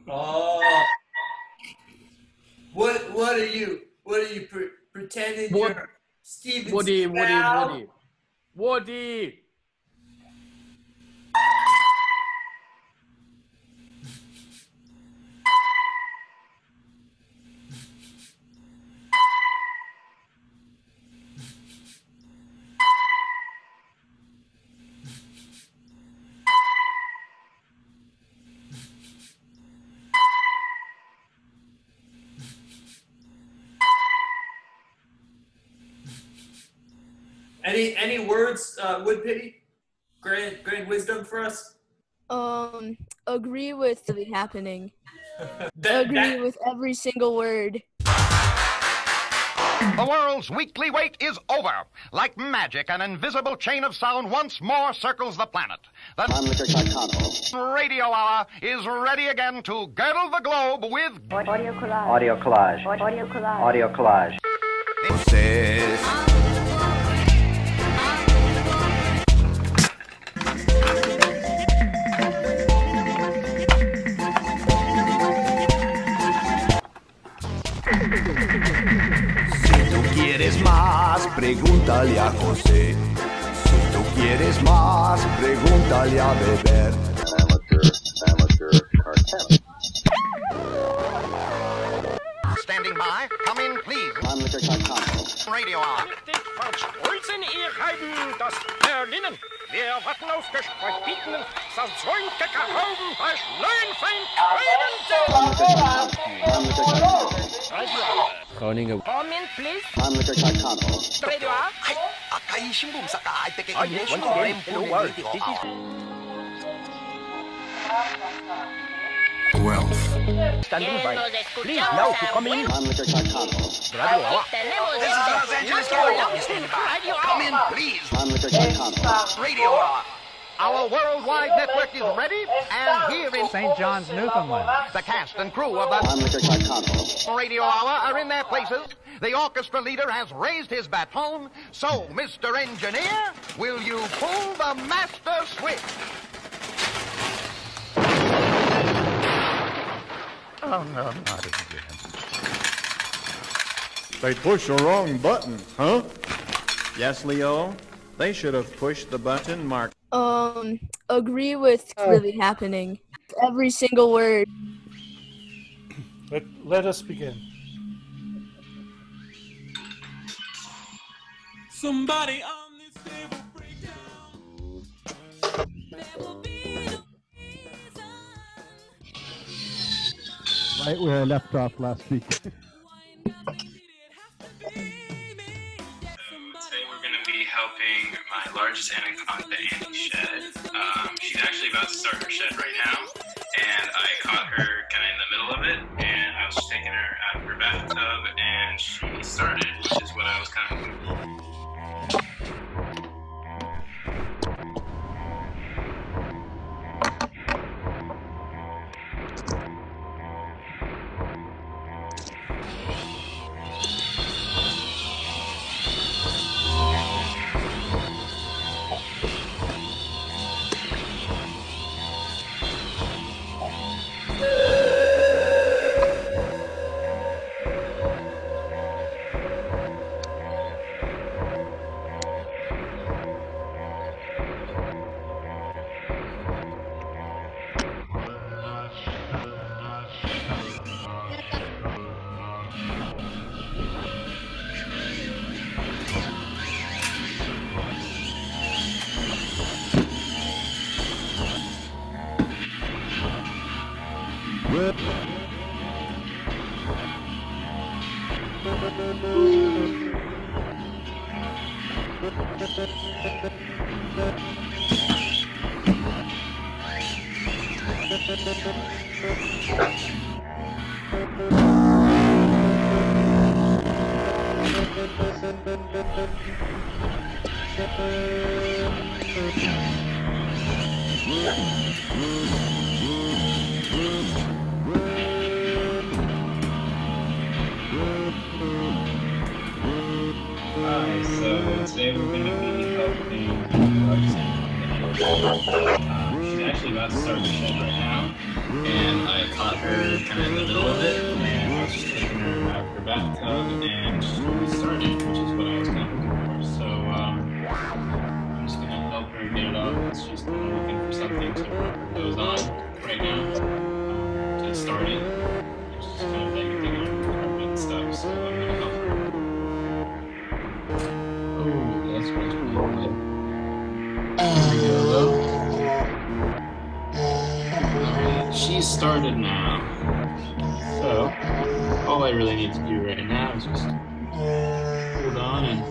Oh. What are you pretending you're Steven Seagal? Woody. Any words, Woodpity? Grand wisdom for us? Agree with the happening. Agree with every single word. The world's weekly wait is over. Like magic, an invisible chain of sound once more circles the planet. The Mannlicher Carcano Radio Hour is ready again to girdle the globe with audio collage. Audio collage. Audio collage. Audio collage. ¿Quieres más? Pregúntale a José. Si tú quieres más, pregúntale a beber. Mannlicher Carcano. Standing by. Come in, please. Mannlicher Carcano Radio Hour. Verstolzen Ehrheiten, das Berlinen. Wir erwarten ausgestreut bietenden, versöhnte Karoben bei Schleuenfeind Groningen. Come in, please. Mannlicher Carcano Radio Hour. Wealth. Standing by. Please, now to come in. Mannlicher Carcano Radio Hour. This is Los Angeles, California. Come in, please. Mannlicher Carcano Radio Hour. Our worldwide network is ready, and here in St. John's, Newfoundland, the cast and crew of the Mannlicher Carcano Radio Hour are in their places. The orchestra leader has raised his baton. So, Mr. Engineer, will you pull the master switch? Oh, no, not again. They pushed the wrong button, huh? Yes, Leo. They should have pushed the button marked. Agree with really happening. Every single word. Let us begin. Somebody on this table break down. There will be no reason. Right where I left off last week. Helping my largest anaconda, Annie, shed. She's actually about to start her shed right now, and I caught her kind of in the middle of it, and I was just taking her out of her bathtub, and she started, which is what I was kind of... So today we're going to be helping she's actually about to start the shed right now, and I caught her kind of in the middle of it, and I was just taking her out of her bathtub, and she started, which is what I was kind of looking for. So I'm just gonna help her get it off. She's kind of looking for something to rub her nose on right now to start it. She's just kind of banging on her carpet and stuff, so I'm gonna help her. Oh, that's pretty good. There we go, though. Alright, she's started now. So, all I really need to do right now is just hold on and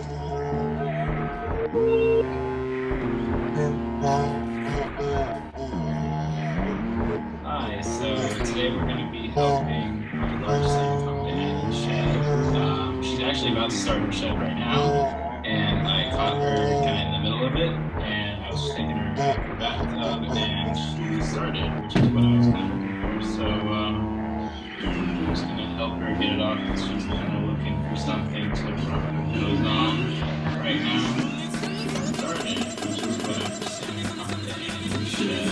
hi, so today we're going to be helping my largest son come to Annie's shed. She's actually about to start her shed right now, and I caught her kind of in the middle of it, and I was just taking her out of her bathtub, and she started, which is what I was kind of looking for. So I'm just going to help her get it off, because she's kind of looking for something to rub her nose on right now. Started, which is what I'm seeing on the Annie's shed.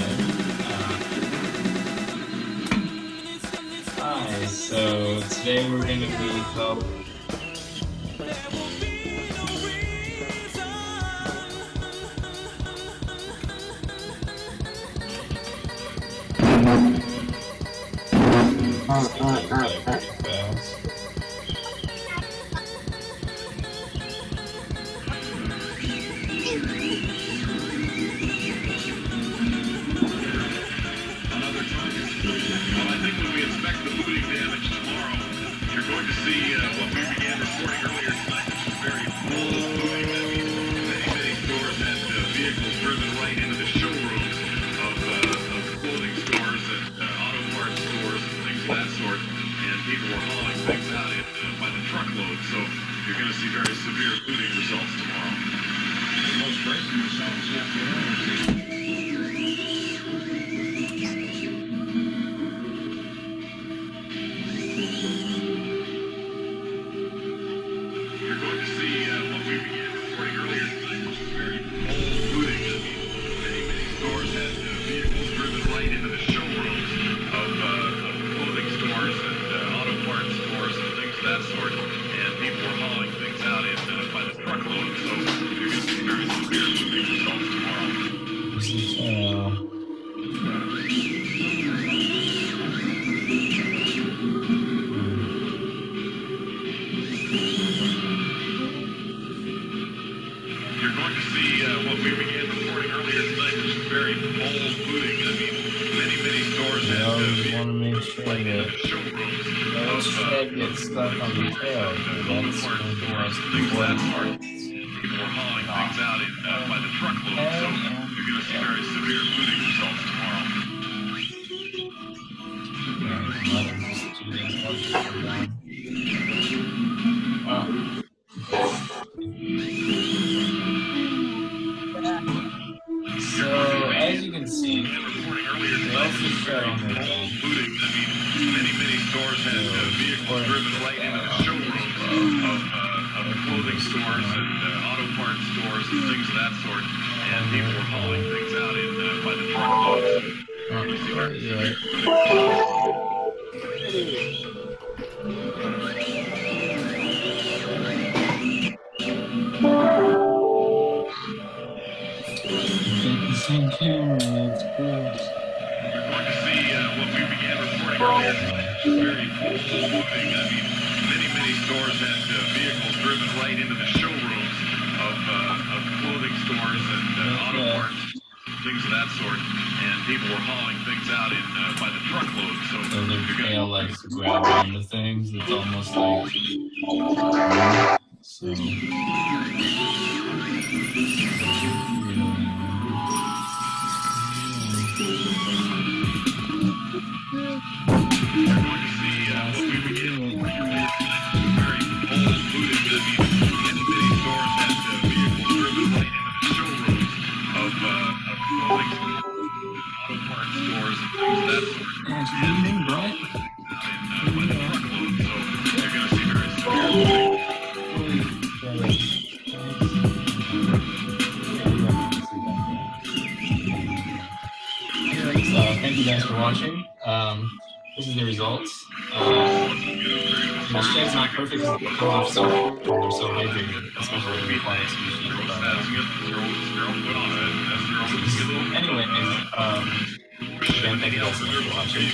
Hi, so today we're going to be helping. This is the results. The shed's not perfect because the co-ops they're so hydrated, especially in the quiet species. Anyway, again, thank you guys so much for watching.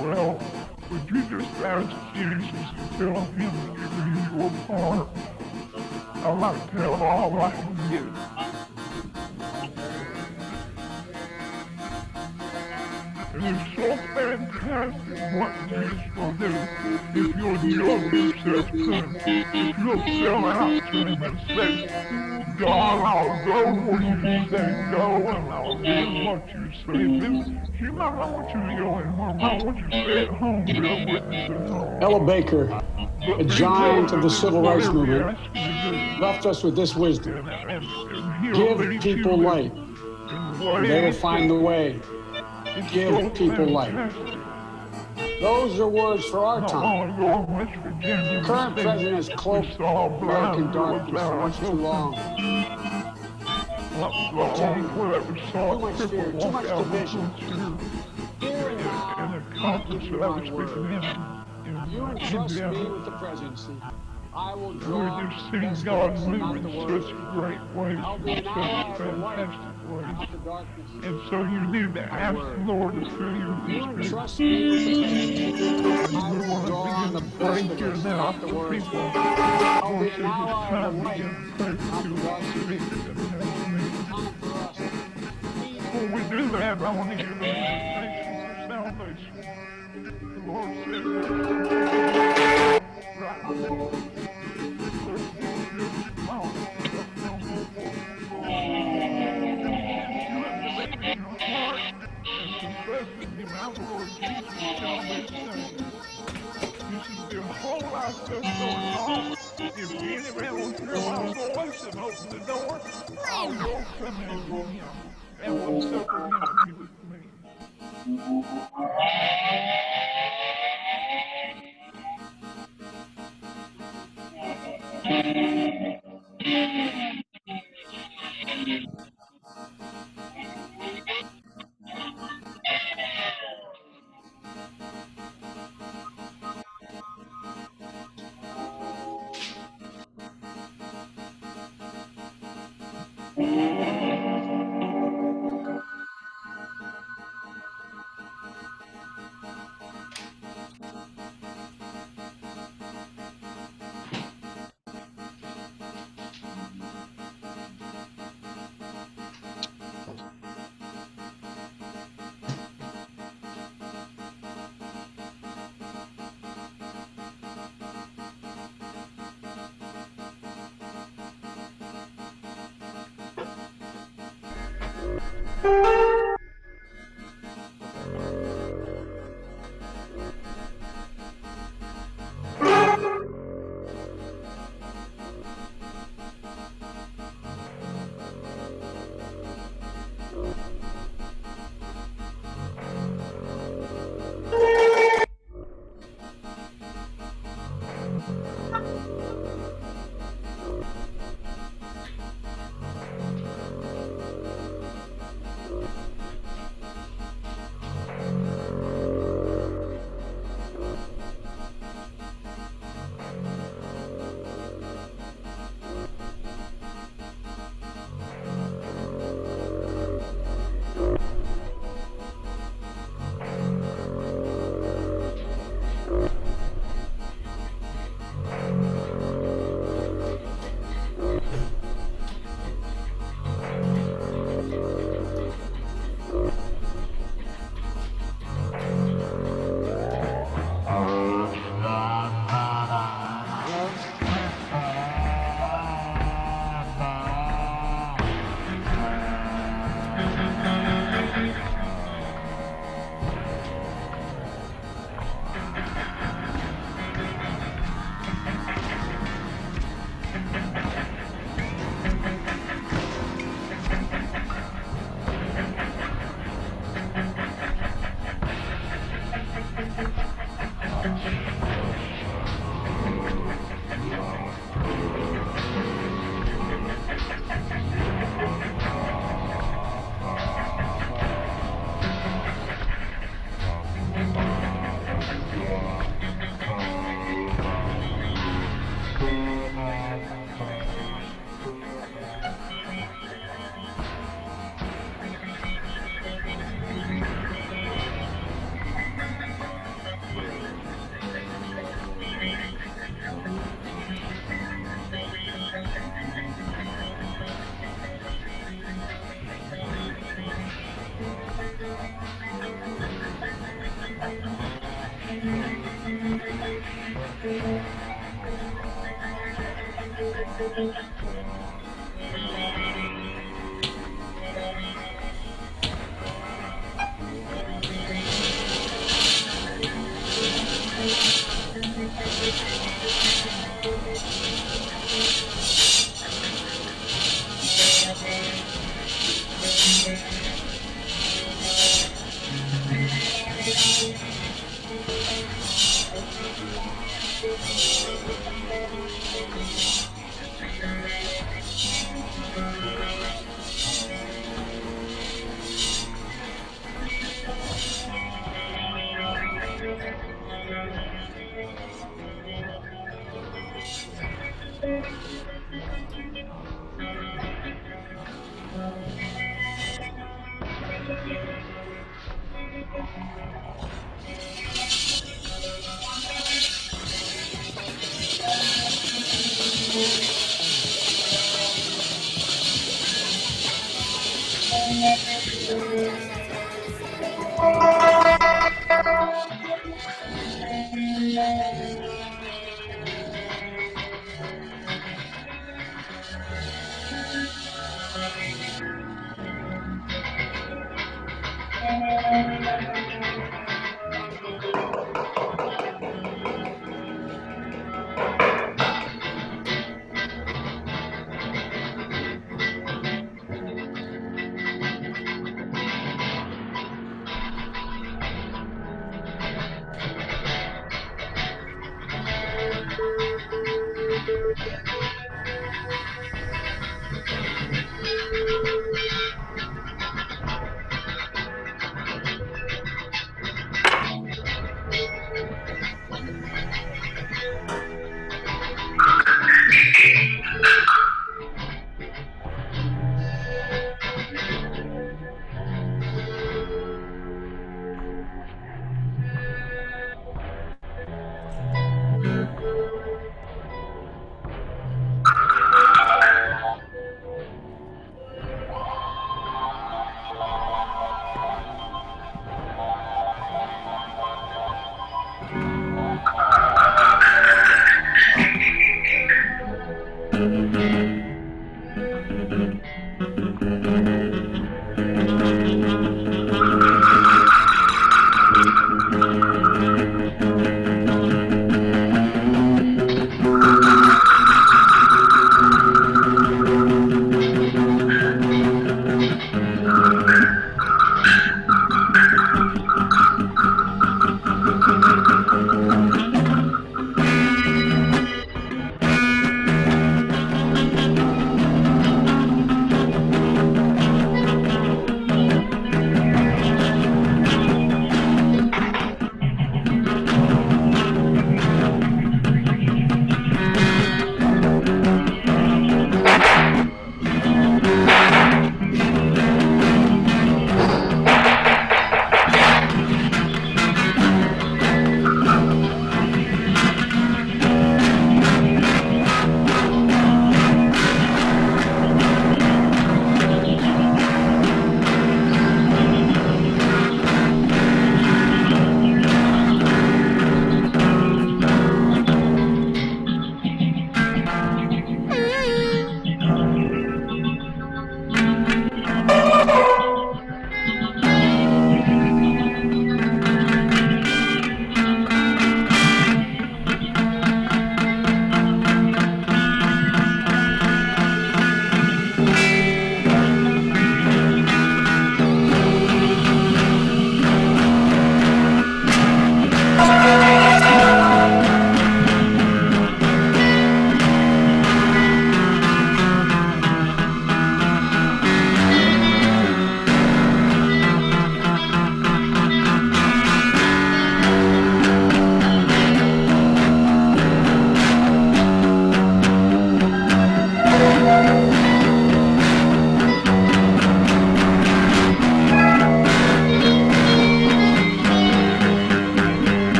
Well, would you just ask Jesus to tell him to give you a part? I might tell all I can get. It's so fantastic what Jesus will do if you'll yield yourself to him, if you'll sell out to him and say, God, I'll go where you say go, and I'll do what you say. He might not want you to go anymore, I want you to stay at home, be a witness at home. Ella Baker, a giant of the civil rights movement, left us with this wisdom. Give people light, and they will find the way. Give people light. Those are words for our time. The current president has cloaked American darkness for much too long. Too much fear, too much division. Here and now, I give you my word. You entrust me with the presidency. I will We're draw just the seeing best God of us, not move the in worst. such great ways, I'll in be an such ally of the light, fantastic ways. not the darkness. And so you need to ask the Lord to fill you with You His Spirit. entrust me with the faith. I We will want to draw on the begin to best pray of here us, now not the for worst. people. I'll Lord be says an it's ally of time the to light, begin to pray for not the people. darkness. Time for us. Before we do that, I want to give an invitation for salvation. The Lord says, there's a whole lot of stuff going on. If anybody wants to hear my voice and open the door, I will come in with him and will suffer him to be with me.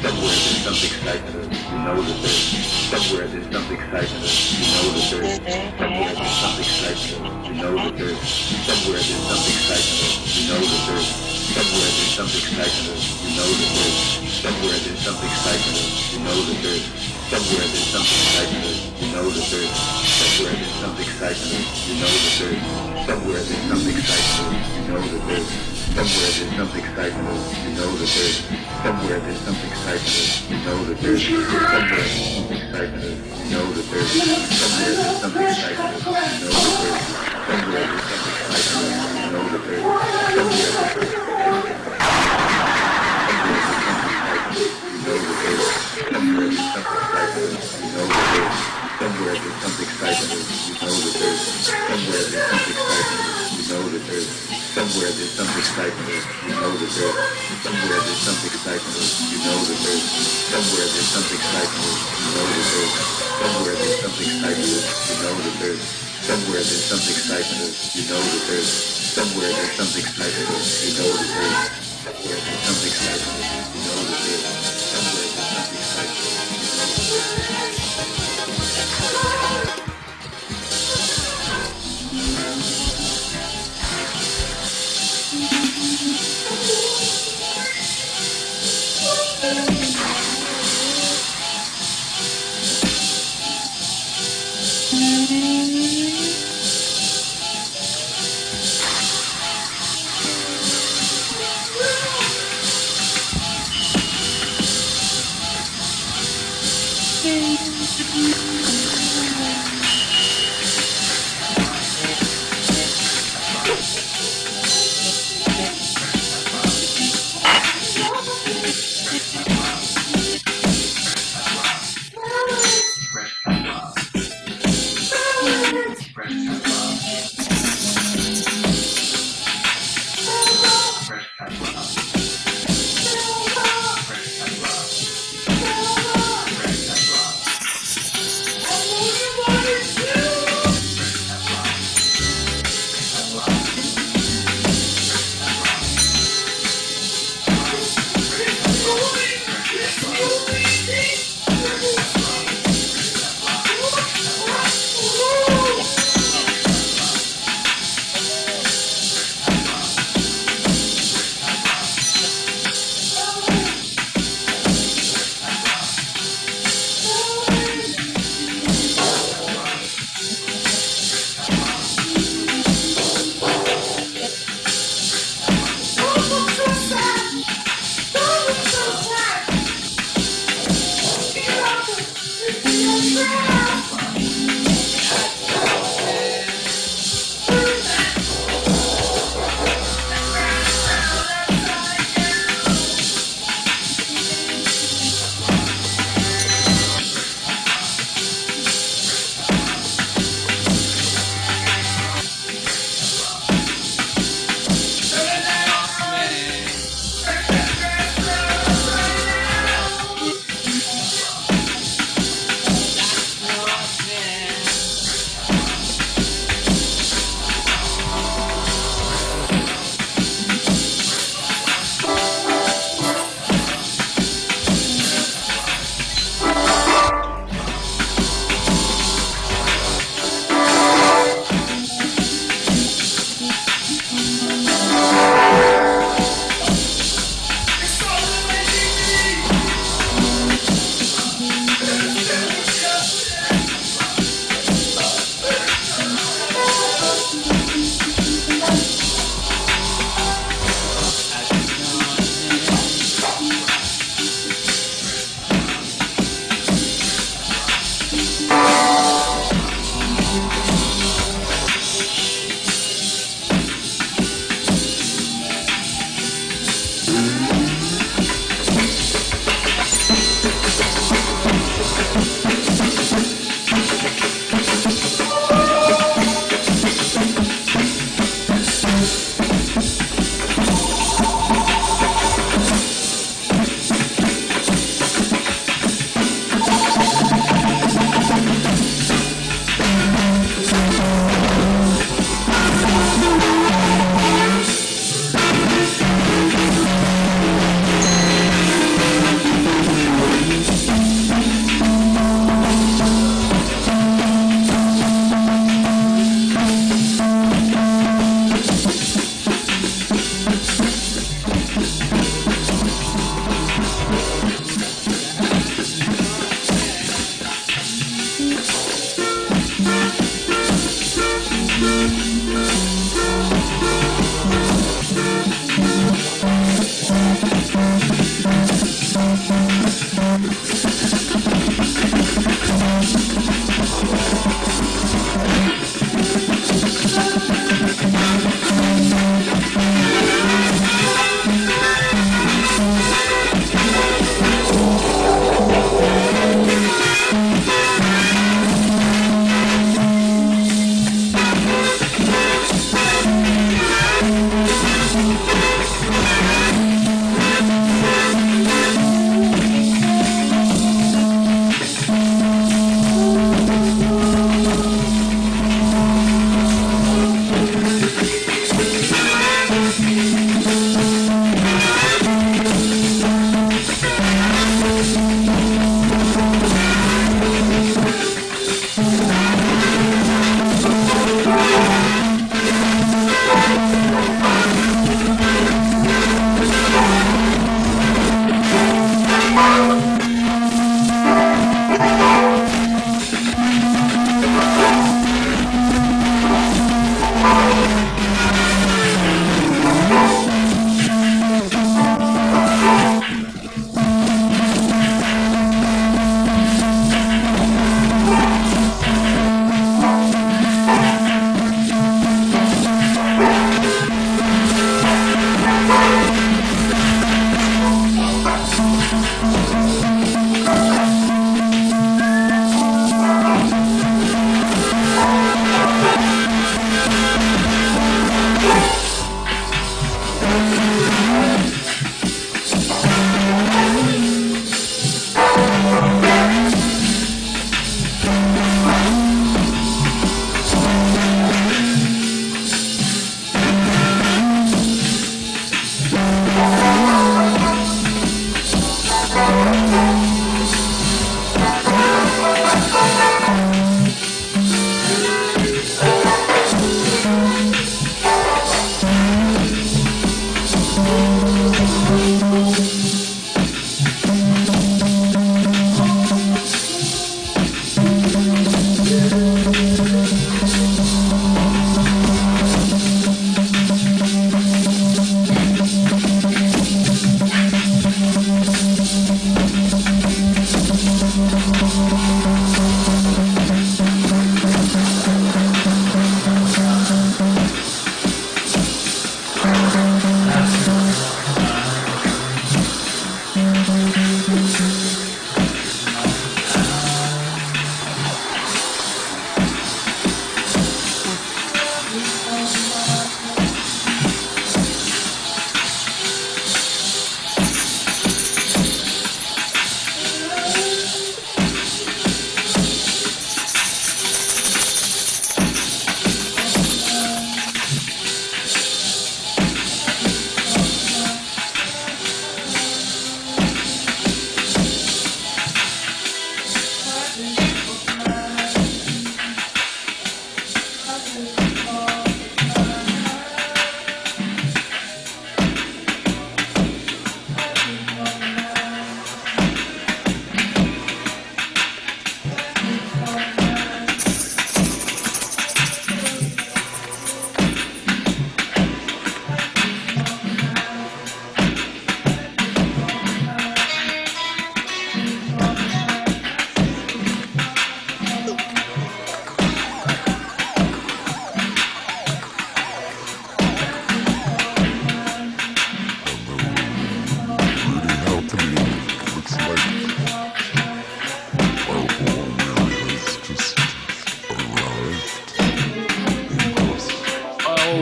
somewhere there's something excitement. You know that there's somewhere there's something excitement. You know that there's somewhere there's something excitement. You know that there's somewhere there's something excitement. You know that there's somewhere there's something excitement. You know that there's somewhere there's something excitement. You know that there's somewhere there's something excitement. You know that there's somewhere there's something excitement. You know that there's somewhere there's something excitement. You know that there's somewhere there's something excitement. You know that there's somewhere there's something excitement. You know that there's somewhere there's something excitement. You know that there's somewhere there's something excitement. You know that there's somewhere there's something excitement. You know that there's somewhere there's something excitement. Somewhere there's something excitement. You know that there's somewhere there's something excitement. You know that there's somewhere there's something excitement. You know that there's somewhere there's something excitement. You know that there's somewhere there's something excitement. You know that there's somewhere there's something excitement. You know that there's somewhere there's something excitement. You know that there's somewhere there's something excitement. You know that there's somewhere there's something excitement. You know that there's somewhere there's something excitement.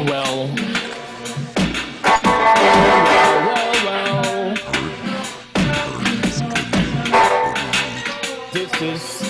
well. This is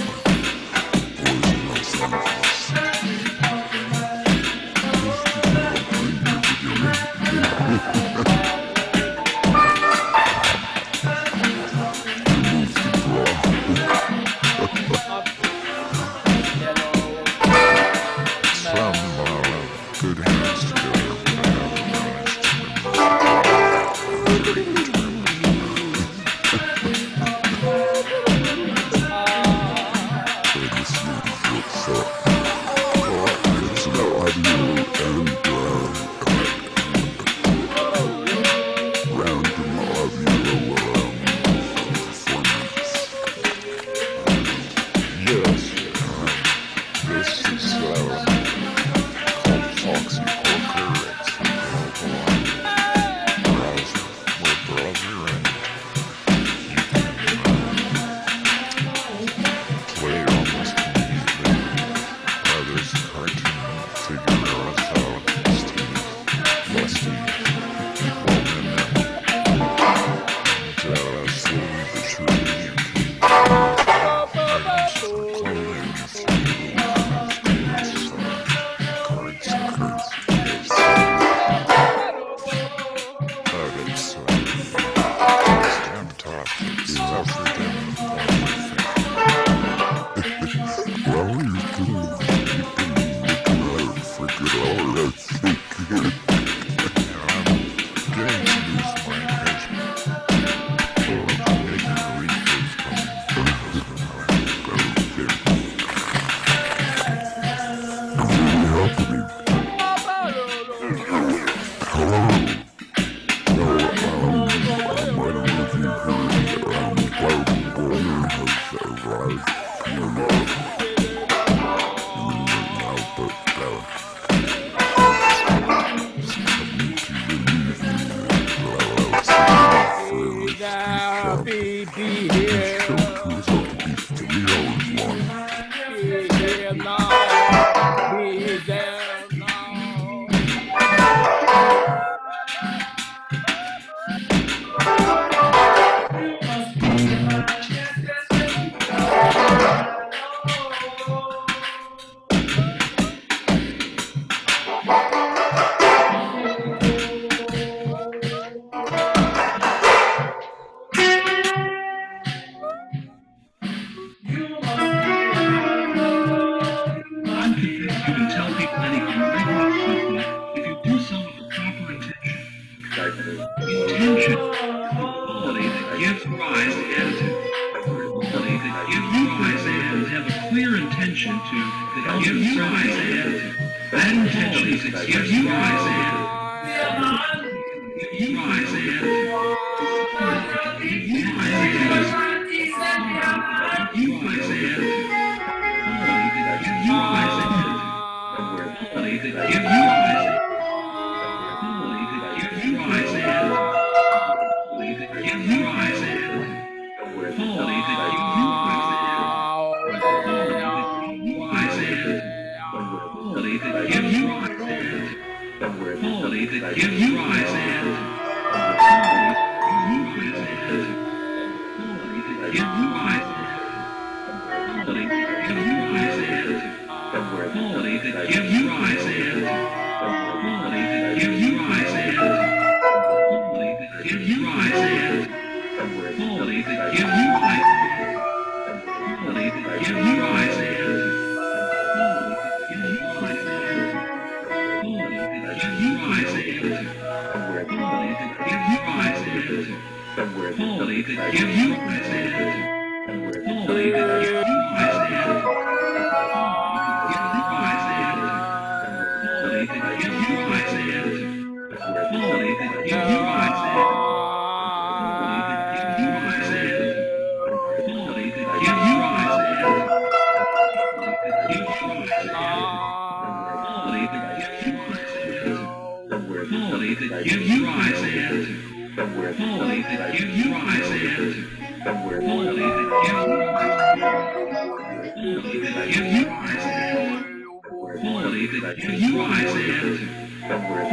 somewhere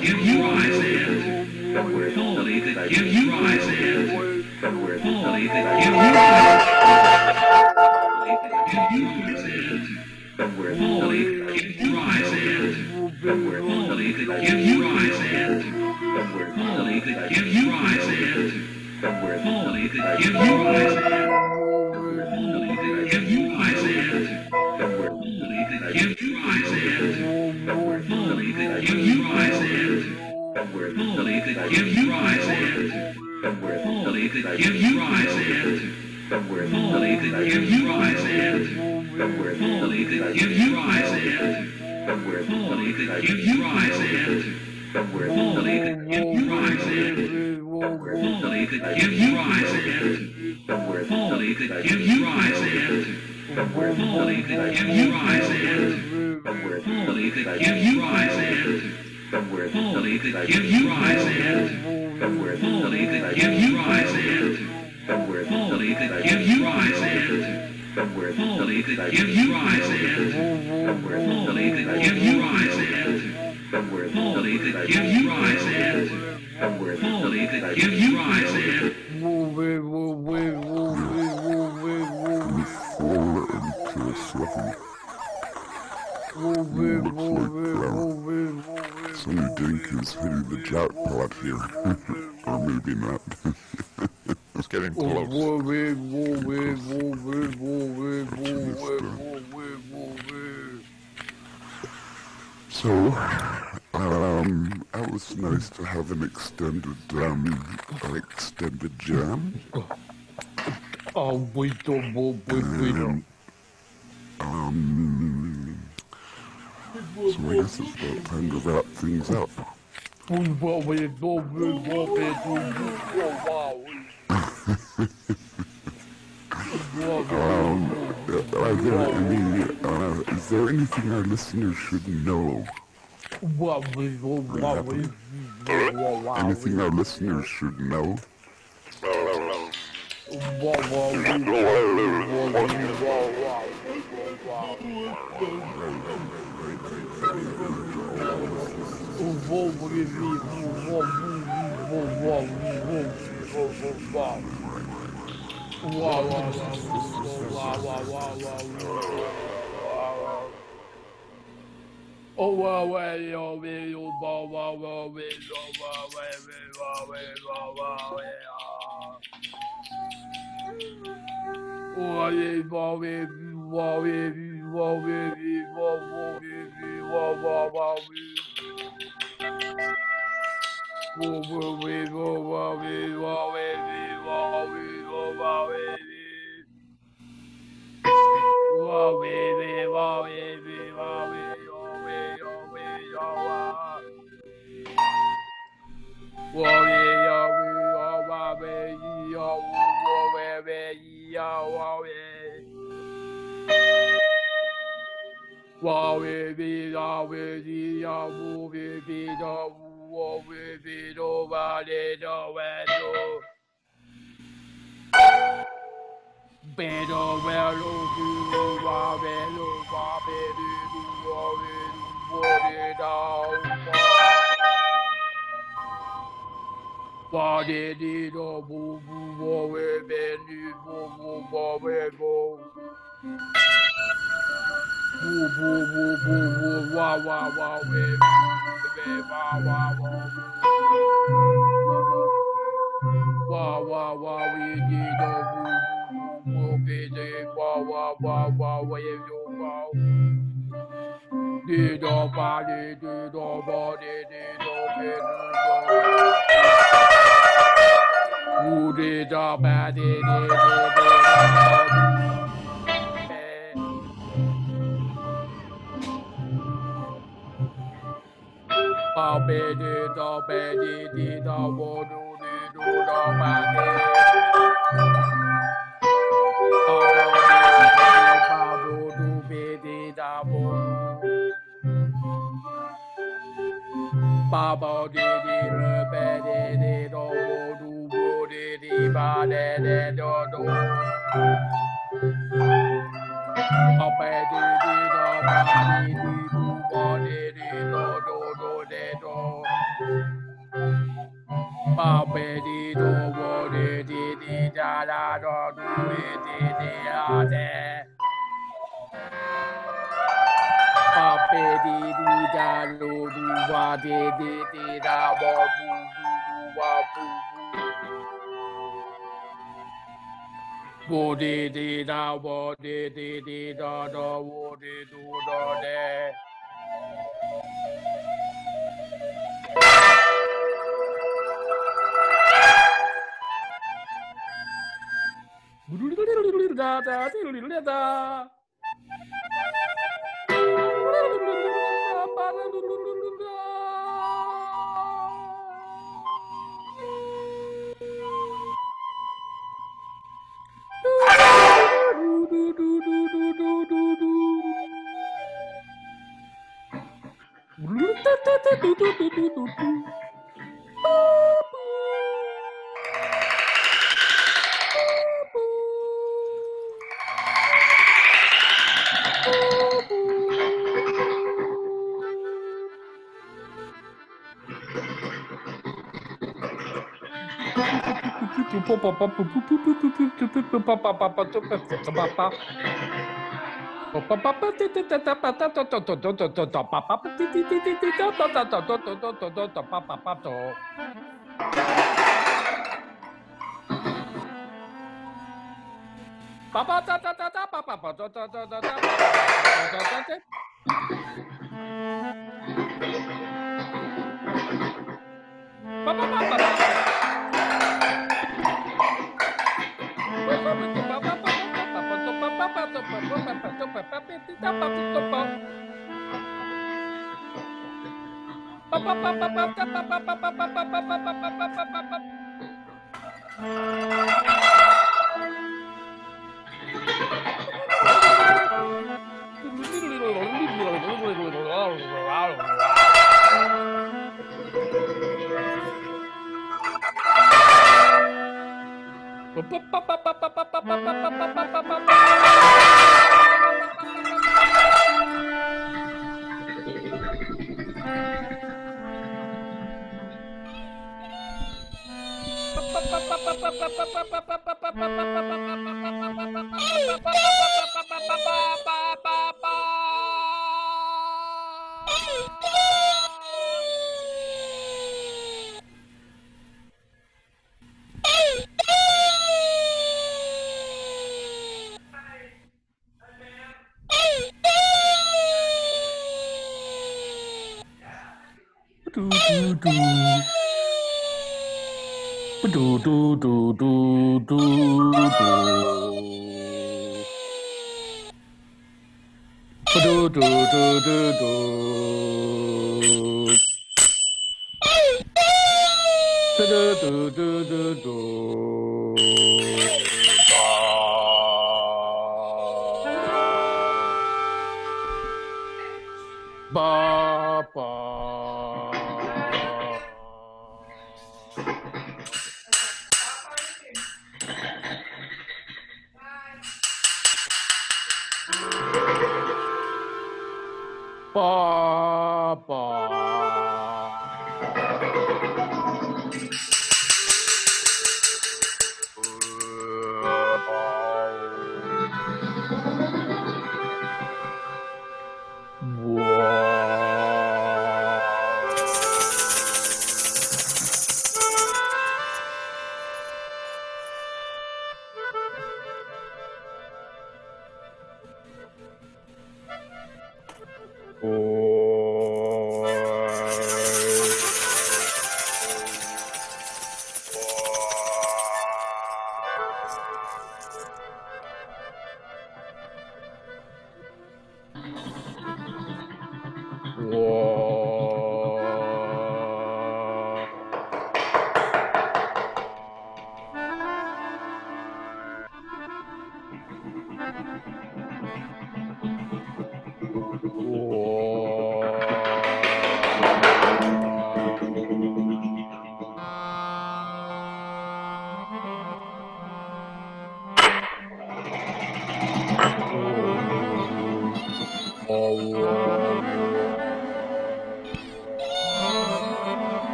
give you eyes and somewhere give you eyes and somewhere give you eyes give you eyes and somewhere give you eyes and somewhere give you eyes and somewhere give you eyes and somewhere give you eyes and give you eyes and somewhere give you eyes and somewhere give you eyes and somewhere give you eyes and somewhere give you eyes and somewhere give you eyes and somewhere give you eyes and somewhere give you eyes and somewhere give you eyes and somewhere give you eyes and somewhere give you eyes and somewhere give you eyes and somewhere give you eyes and somewhere give you eyes and somewhere give you eyes and somewhere give you eyes and somewhere give you eyes and somewhere give you eyes and somewhere give you eyes and somewhere give you eyes and Sonny Dink is hitting the jackpot here. Or maybe not. It's getting close. So, it was nice to have an extended jam. So I guess it's about time to wrap things up. Are there is there anything our listeners should know? Anything our listeners should know?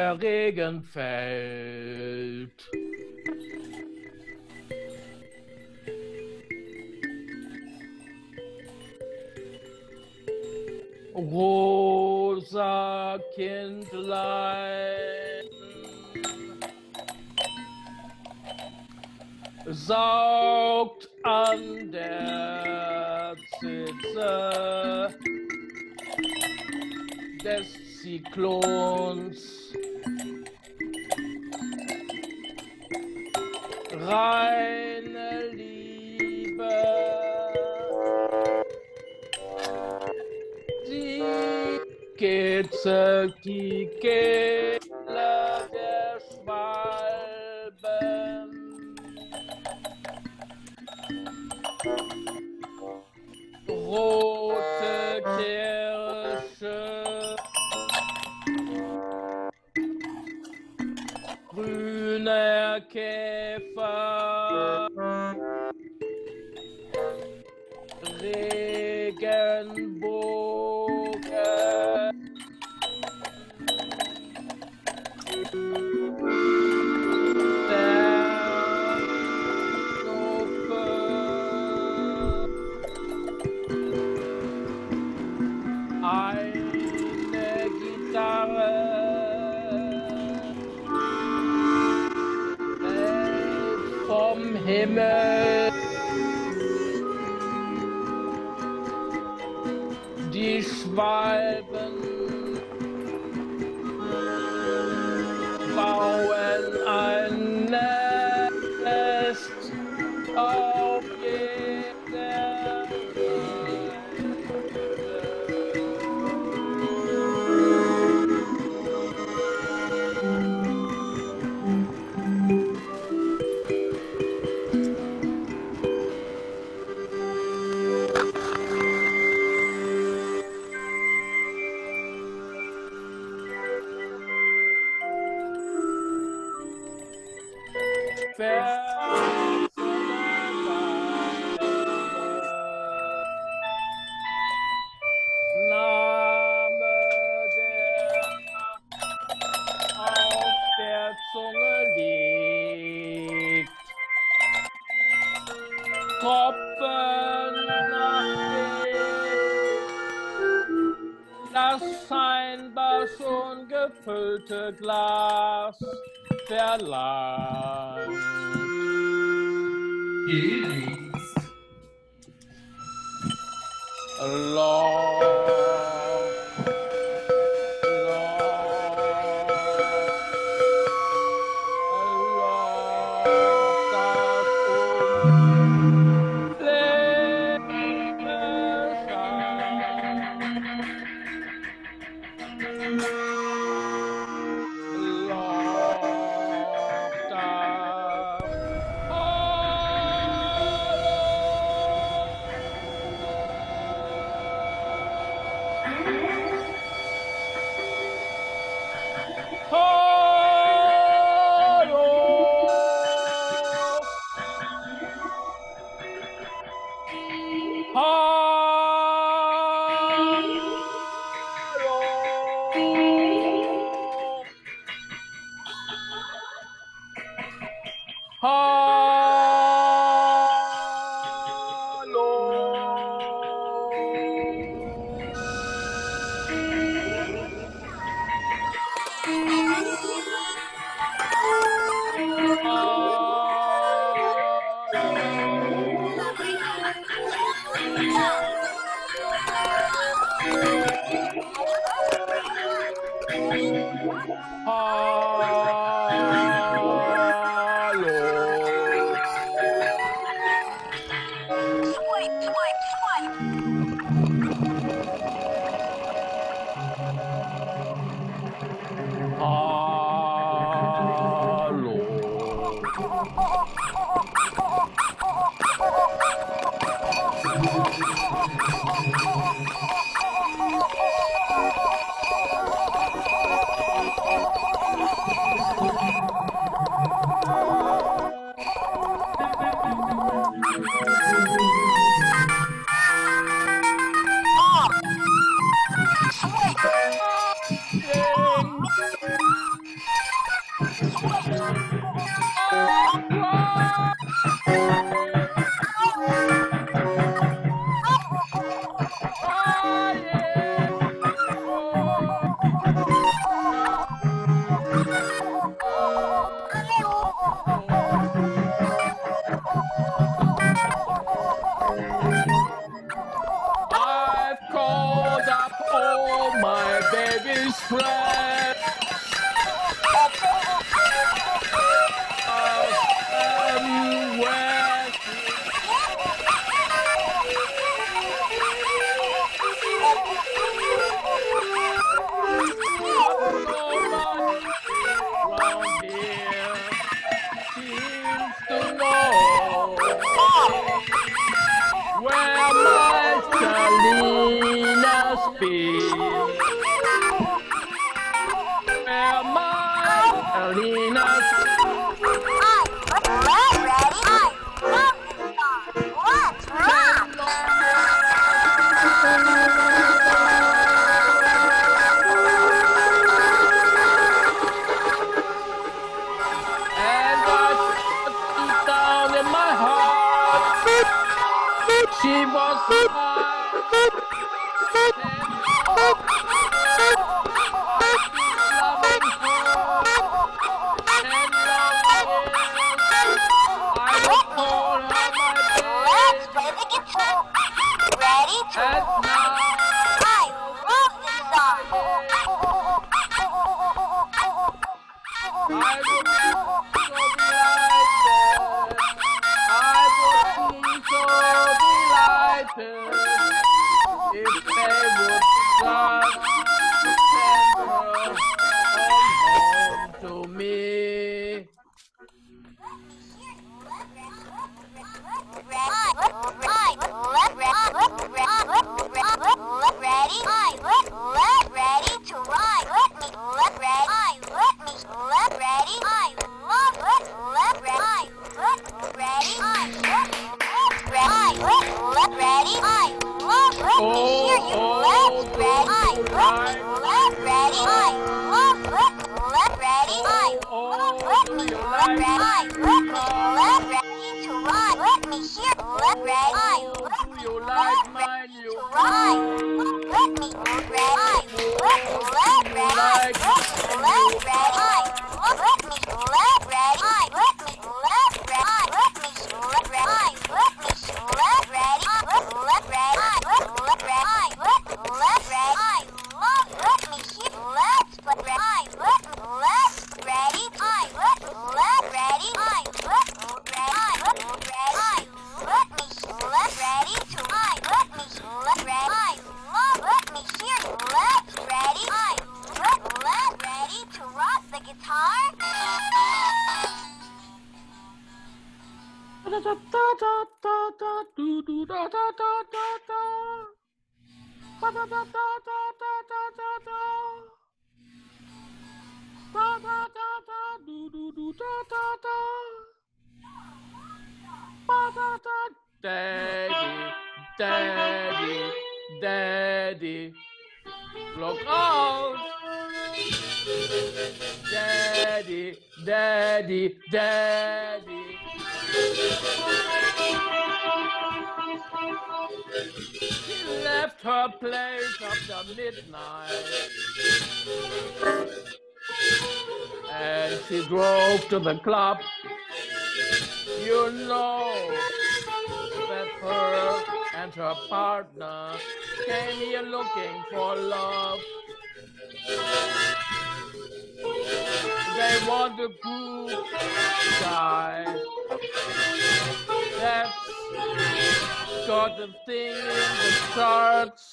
der Regen fällt. Rosa Kindlein saugt an der Zitze des Zyklons. Reine Liebe, sie kitzelt die Kehle der Schwalben. Rote Kirsche, grüner Käfer, Regenbogen, eine Gitarre fällt vom Himmel, die Schwalben bauen ein Nest auf jeder Name, der auf der Zunge liegt. Tropfen nach das scheinbar schon gefüllte Glas verlangt. peace. Where my arenas she was Daddy, look out! Daddy. She left her place after midnight, and she drove to the club. You know that her and her partner came here looking for love. They want a good guy that's got a thing in the charts.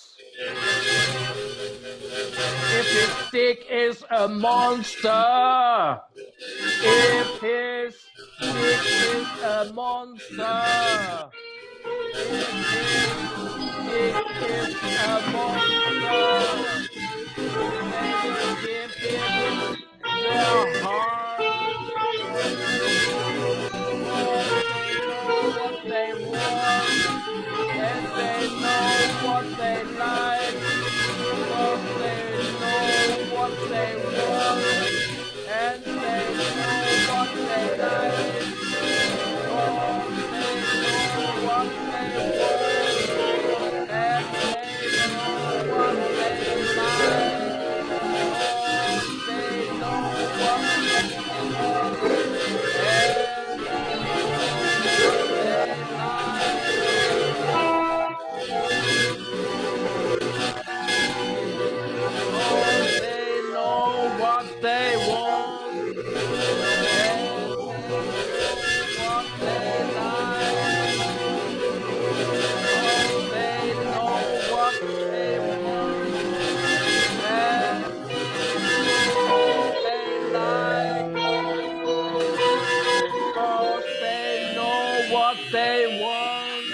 If his dick is a monster, if his dick is a monster, if his dick is a monster, and give him their heart. What they want, and they know what they like, because they know what they want, and they know what they like, because they know what they want, and they know what they like, because they know what they want, they want.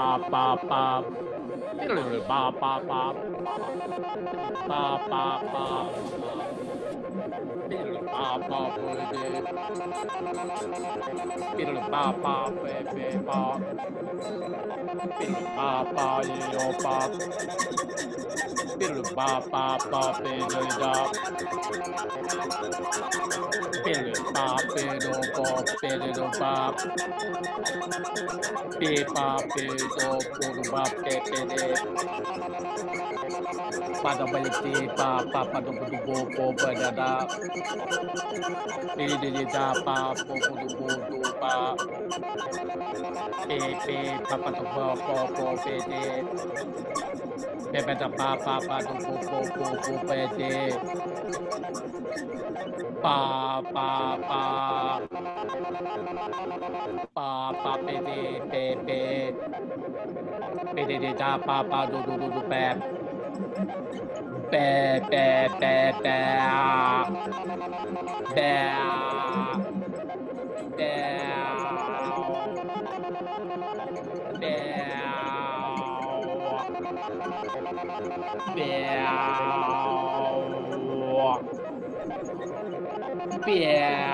Bop, bop, bop. Bop, bop, bop. Bop, bop, bop. Bop, bop, bop, bop, bop, baby, bop. Bop, bop, yo, bop. Bop, bop, bop, baby, bop. Bop, baby, bop, baby, bop. Beep, bop, baby, bop, baby, pada baliti pa pa do po pada da di da pa po do pa pe pa do po pe de da pa do po pe de pa pe de da pa do pe Bear.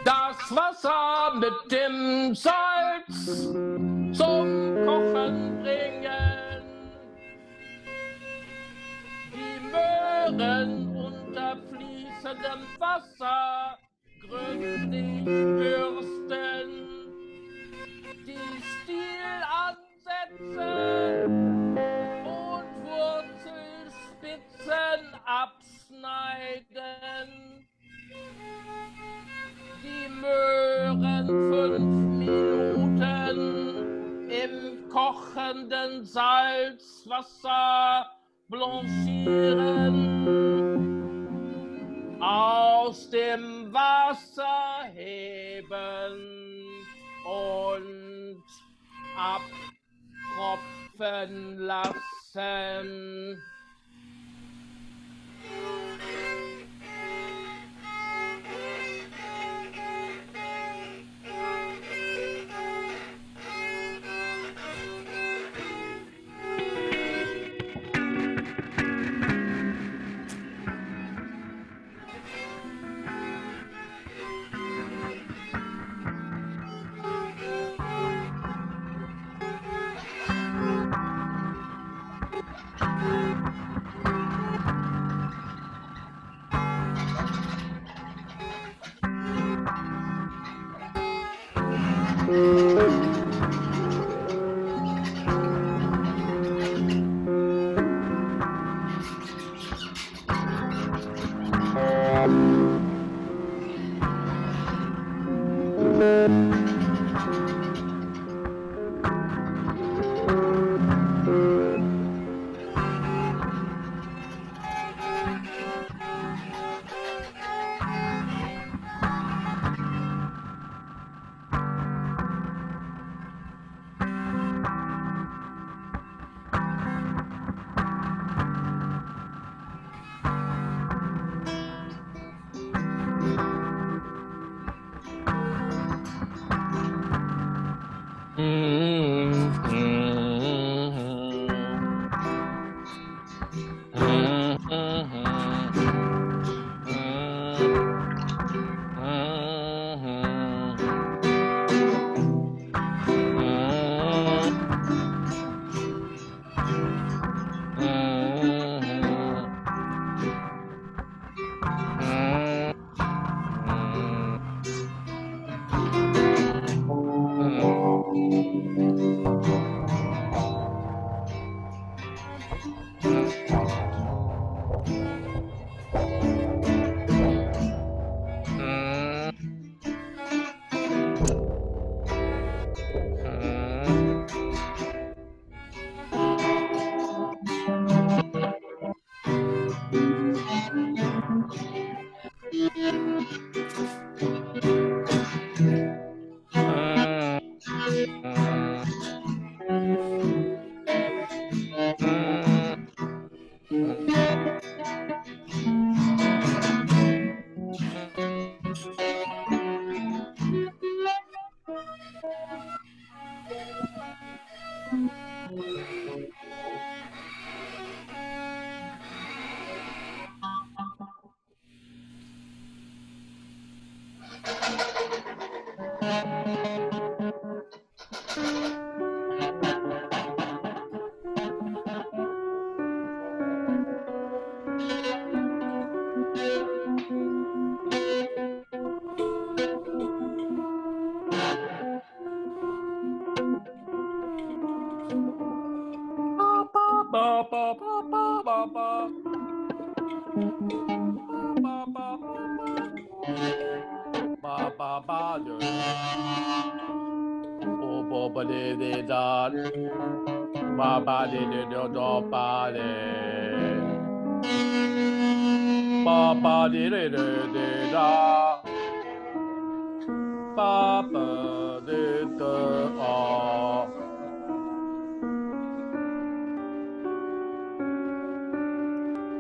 Das Wasser mit dem Salz zum Kochen bringen. Die Möhren unter fließendem Wasser gründlich bürsten. Die Stielansätze und Wurzelspitzen abschneiden. Die Möhren 5 Minuten im kochenden Salzwasser blanchieren. Aus dem Wasser heben und abtropfen lassen.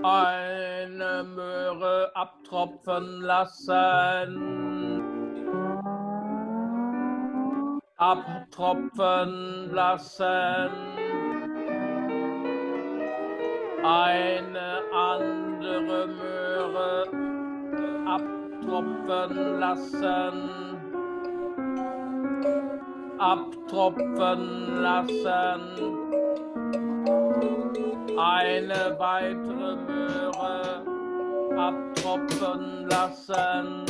Eine Möhre abtropfen lassen. Abtropfen lassen. Eine andere Möhre abtropfen lassen. Abtropfen lassen. Eine weitere Möhre abtropfen lassen.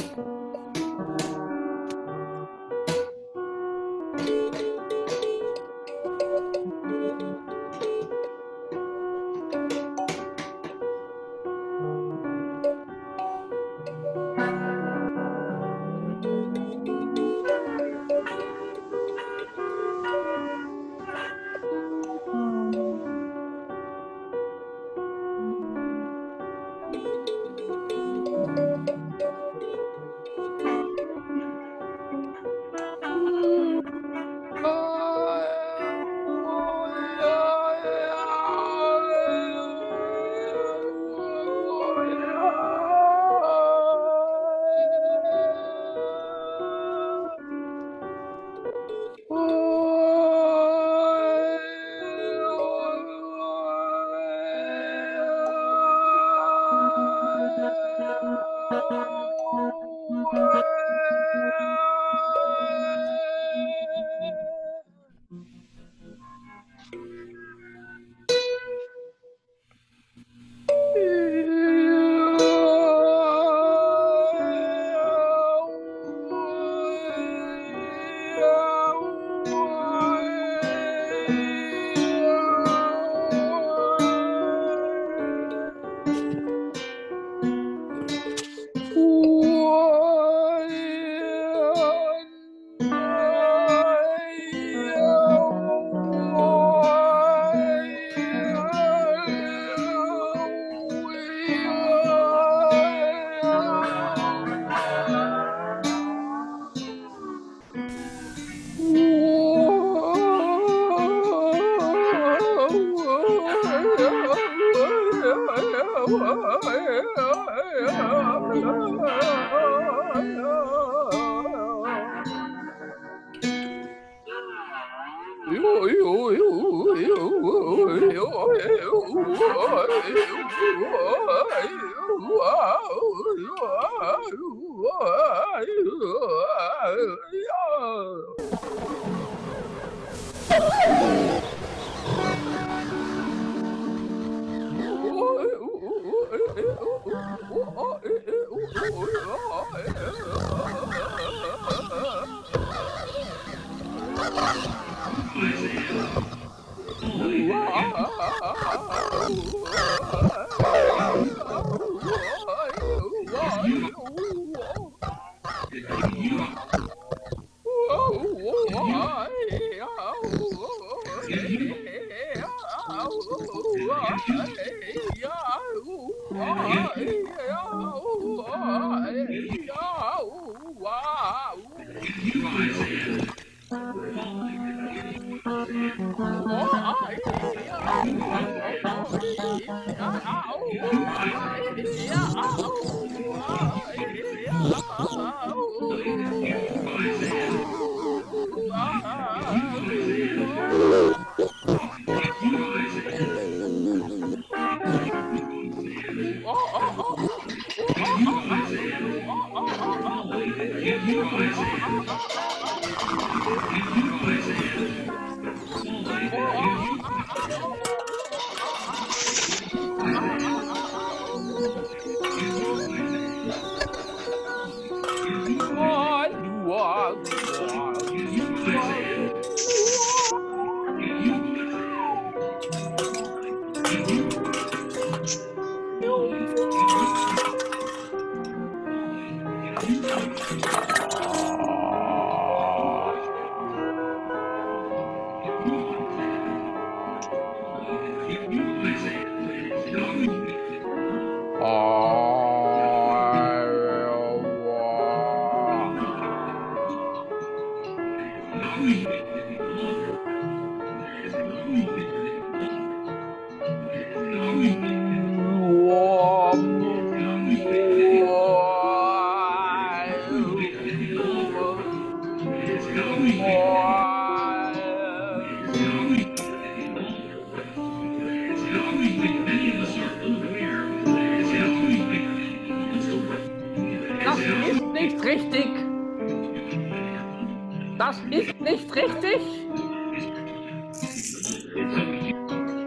Das ist nicht richtig.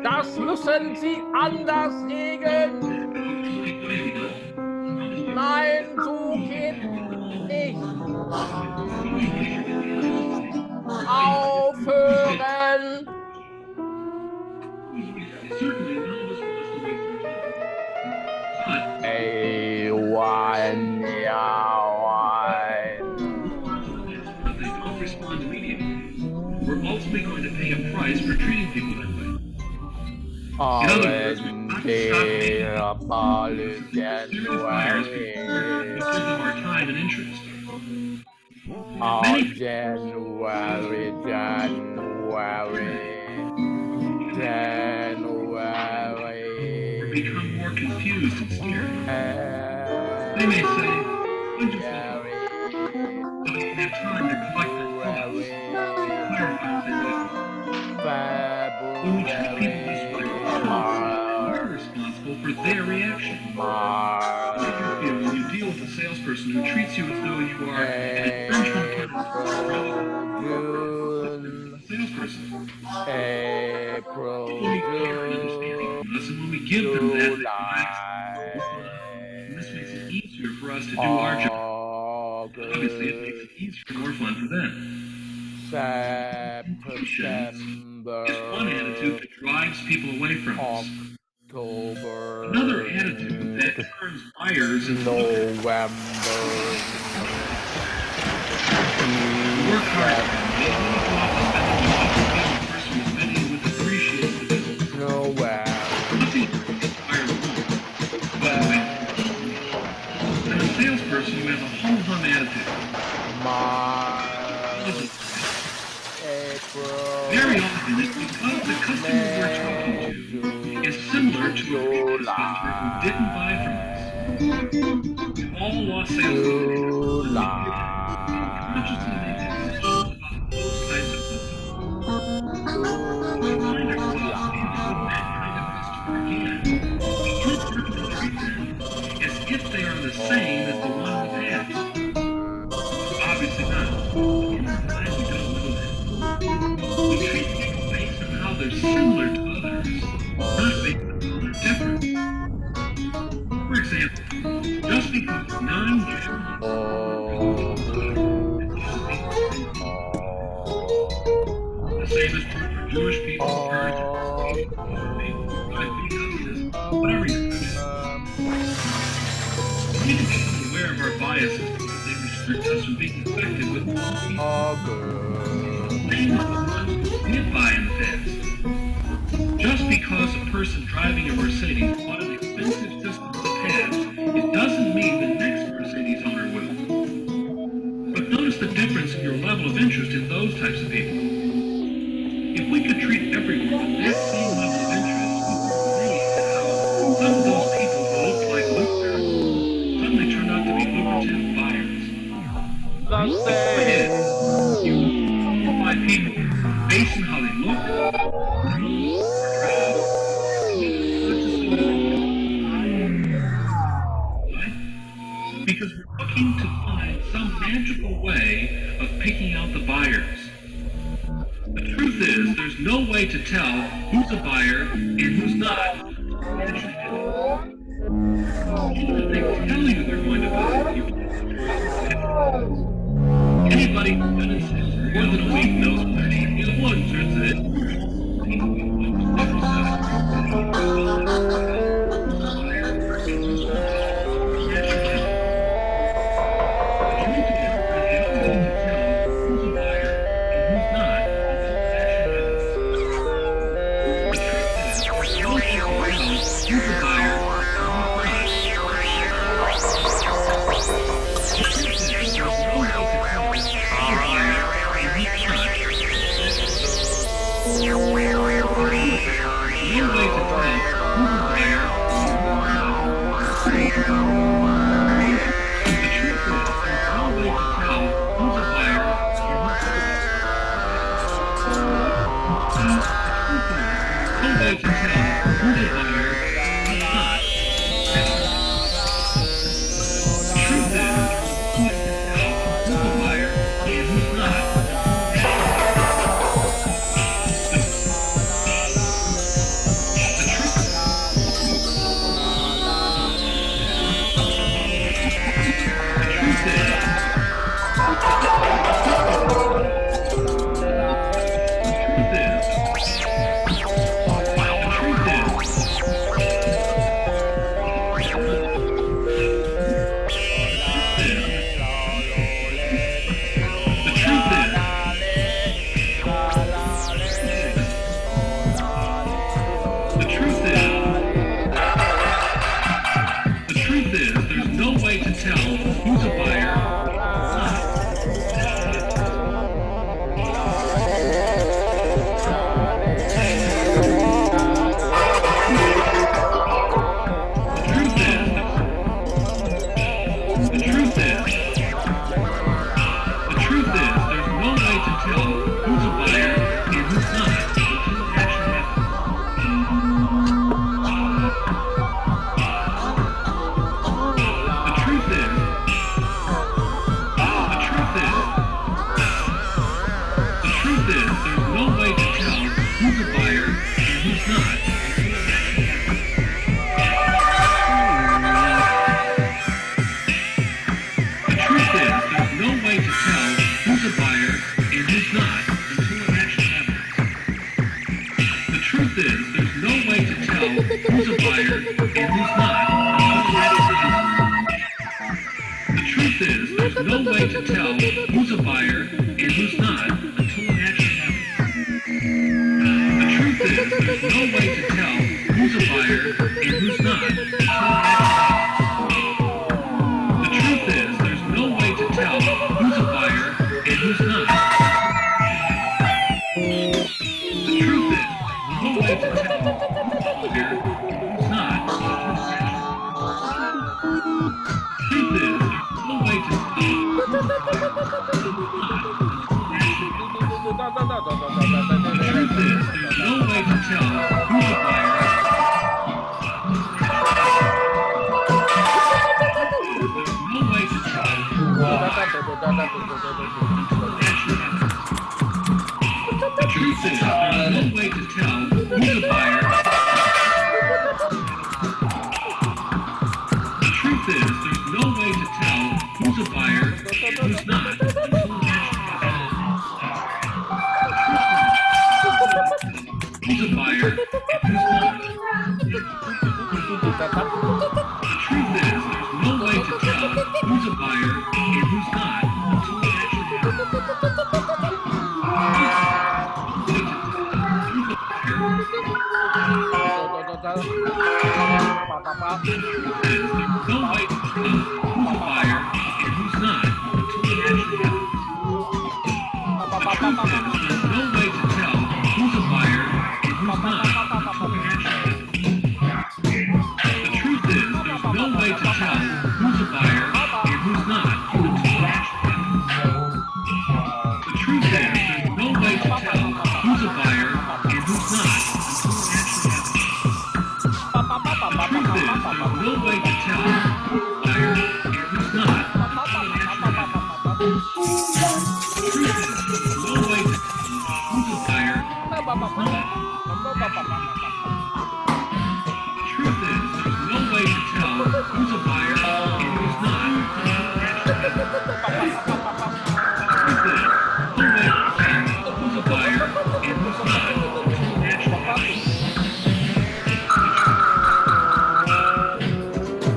Das müssen Sie anders regeln. Nein, so geht nicht. Aufhören. We're ultimately going to pay a price for treating people that way. In other words, we're not going to stop because of our time and interest. Many January become more confused and scared. They may say, wonderful, but I don't have time to collect their thoughts. Clarify what they're doing. When we treat people this way, we're responsible for their reaction. How do you feel when you deal with a salesperson who treats you as though you are an infringement salesperson? And when we give them that, this makes it easier for us to do our job. Obviously, it makes it easier and more fun for them. September is one attitude that drives people away from us. Another attitude that turns buyers into November. Work hard. Make money to often spend the person who's spending with appreciates the business. Nowhere. Nothing by the way. And a salesperson who has a hum-hum attitude. Very often, it's because the customer we're talking to is similar to a previous customer who didn't buy from us. All lost sales consciously make decisions about those types of customers. We find ourselves dealing with that kind of customer again. We inadvertently treat them as if they are the same as the one we similar to others, not make them different. For example, just because non-Jews the same is true for Jewish people, American people, black people, whatever your prejudice. We need to become aware of our biases because they restrict us from being effective with all people. Same as the ones who get by in the past. Just because a person driving a Mercedes bought an expensive system in the past, it doesn't mean the next Mercedes owner will. But notice the difference in your level of interest in those types of people. If we could treat everyone with that same level of interest, we would see how some of those people who looked like losers suddenly turned out to be lucrative buyers. The point is, you buy people based on how they look, because we're looking to find some magical way of picking out the buyers. The truth is, there's no way to tell who's a buyer and who's not. Even if they tell you they're going to buy, you can't. Anybody who's been in sales for more than a week knows plenty of losers that The truth is, there's no way to tell who's a buyer, and who's not. Who's a buyer, and who's not. The truth is, there's no way to tell who's a buyer and who's not until it actually happens. No way to tell who's a buyer and who's not until it actually happens. There's no way to tell who's a buyer and who's not until it actually happens. The truth is, there's no way to tell who's a buyer and who's not until it actually happens. The truth is, there's no way to tell who's a buyer and who's not until it actually happens. The truth is, there's no way to tell who's a buyer and who's not until it actually happens. The truth is, there's no way to tell who's a buyer and who's not. The truth is, there's no way to tell who's a buyer and who's not until it actually happens. The truth is, no way to tell who's a buyer and who's not until it actually happens.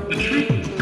The truth is,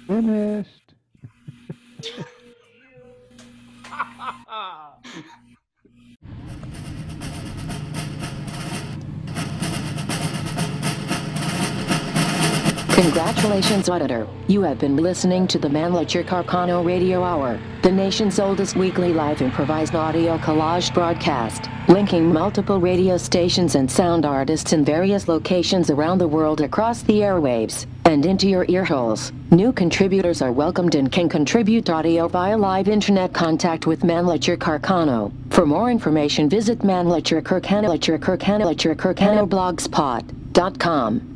Finished. Congratulations, auditor. You have been listening to the Mannlicher Carcano Radio Hour, the nation's oldest weekly live improvised audio collage broadcast, linking multiple radio stations and sound artists in various locations around the world across the airwaves and into your earholes. New contributors are welcomed and can contribute audio via live internet contact with Mannlicher Carcano. For more information, visit Mannlicher Carcano blogspot.com.